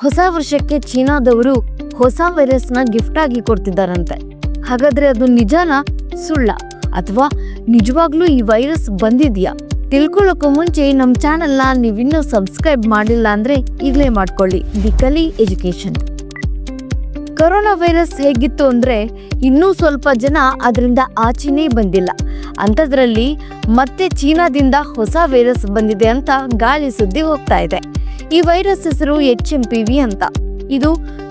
ಹೊಸ ವರ್ಷಕ್ಕೆ ಚೀನಾದವರು ಹೊಸ ವೈರಸ್ನ ಗಿಫ್ಟ್ ಆಗಿ ಕೊಡ್ತಿದ್ದಾರಂತೆ. ಹಾಗಾದ್ರೆ ಅದು ನಿಜಾನಾ ಸುಳ್ಳ ಅಥವಾ ನಿಜವಾಗ್ಲೂ ಈ ವೈರಸ್ ಬಂದಿದ್ಯಾ? ತಿಳ್ಕೊಳ್ಳೋಕ್ಕೂ ಮುಂಚೆ ನಮ್ಮ ಚಾನೆಲ್ನ ನೀವಿನ್ನೂ ಸಬ್ಸ್ಕ್ರೈಬ್ ಮಾಡಿಲ್ಲ ಅಂದ್ರೆ ಈಗಲೇ ಮಾಡ್ಕೊಳ್ಳಿ. ದಿ ಕಲಿ ಎಜುಕೇಶನ್. ಕೊರೋನಾ ವೈರಸ್ ಹೇಗಿತ್ತು ಅಂದ್ರೆ ಇನ್ನೂ ಸ್ವಲ್ಪ ಜನ ಅದರಿಂದ ಆಚೆನೇ ಬಂದಿಲ್ಲ. ಅಂಥದ್ರಲ್ಲಿ ಮತ್ತೆ ಚೀನಾದಿಂದ ಹೊಸ ವೈರಸ್ ಬಂದಿದೆ ಅಂತ ಗಾಳಿ ಸುದ್ದಿ ಹೋಗ್ತಾ ಇದೆ. ಈ ವೈರಸ್ ಹೆಸರು HMPV ಅಂತ. ಇದು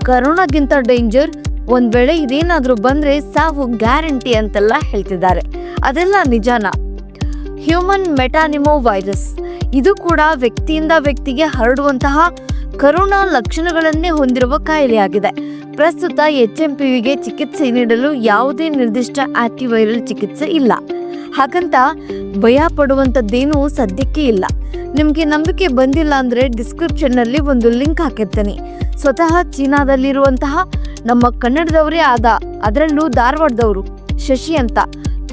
ಕರೋನಾಗಿಂತ ಡೇಂಜರ್. ಒಂದ್ ವೇಳೆ ಇದೇನಾದ್ರೂ ಬಂದ್ರೆ ಸಾವು ಗ್ಯಾರಂಟಿ ಅಂತೆಲ್ಲ ಹೇಳ್ತಿದ್ದಾರೆ. ಅದೆಲ್ಲ ನಿಜಾನ? ಹ್ಯೂಮನ್ ಮೆಟಾನಿಮೋ ವೈರಸ್ ಇದು ಕೂಡ ವ್ಯಕ್ತಿಯಿಂದ ವ್ಯಕ್ತಿಗೆ ಹರಡುವಂತಹ ಕರೋನಾ ಲಕ್ಷಣಗಳನ್ನೇ ಹೊಂದಿರುವ ಕಾಯಿಲೆಯಾಗಿದೆ. ಪ್ರಸ್ತುತ HMPVಗೆ ಚಿಕಿತ್ಸೆ ನೀಡಲು ಯಾವುದೇ ನಿರ್ದಿಷ್ಟ ಆಂಟಿವೈರಲ್ ಚಿಕಿತ್ಸೆ ಇಲ್ಲ. ಹಾಗಂತ ಭಯ ಪಡುವಂಥದ್ದೇನೂ ಸದ್ಯಕ್ಕೆ ಇಲ್ಲ. ನಿಮಗೆ ನಂಬಿಕೆ ಬಂದಿಲ್ಲ ಅಂದರೆ ಡಿಸ್ಕ್ರಿಪ್ಷನ್ನಲ್ಲಿ ಒಂದು ಲಿಂಕ್ ಹಾಕಿರ್ತೀನಿ. ಸ್ವತಃ ಚೀನಾದಲ್ಲಿರುವಂತಹ ನಮ್ಮ ಕನ್ನಡದವರೇ ಆದ, ಅದರಲ್ಲೂ ಧಾರವಾಡದವರು ಶಶಿ ಅಂತ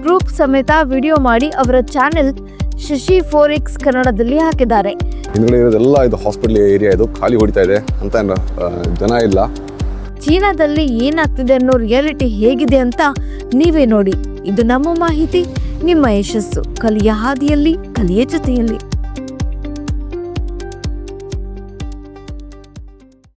ಪ್ರೂಫ್ ಸಮೇತ ವಿಡಿಯೋ ಮಾಡಿ ಅವರ ಚಾನೆಲ್ ಶಶಿ 4X ಕನ್ನಡದಲ್ಲಿ ಹಾಕಿದ್ದಾರೆ. ಹಿಂದ್ಗಡೆ ಇರೋದೆಲ್ಲ ಇದು ಹಾಸ್ಪಿಟಲ್ ಏರಿಯಾ, ಇದು ಖಾಲಿ ಹೊಡಿತಾ ಇದೆ ಅಂತ ಜನ ಇಲ್ಲ. ಚೀನಾದಲ್ಲಿ ಏನಾಗ್ತಿದೆ ಅನ್ನೋ ರಿಯಾಲಿಟಿ ಹೇಗಿದೆ ಅಂತ ನೀವೇ ನೋಡಿ. ಇದು ನಮ್ಮ ಮಾಹಿತಿ, ನಿಮ್ಮ ಯಶಸ್ಸು. ಕಲಿಯ ಹಾದಿಯಲ್ಲಿ, ಕಲಿಯ ಜೊತೆಯಲ್ಲಿ.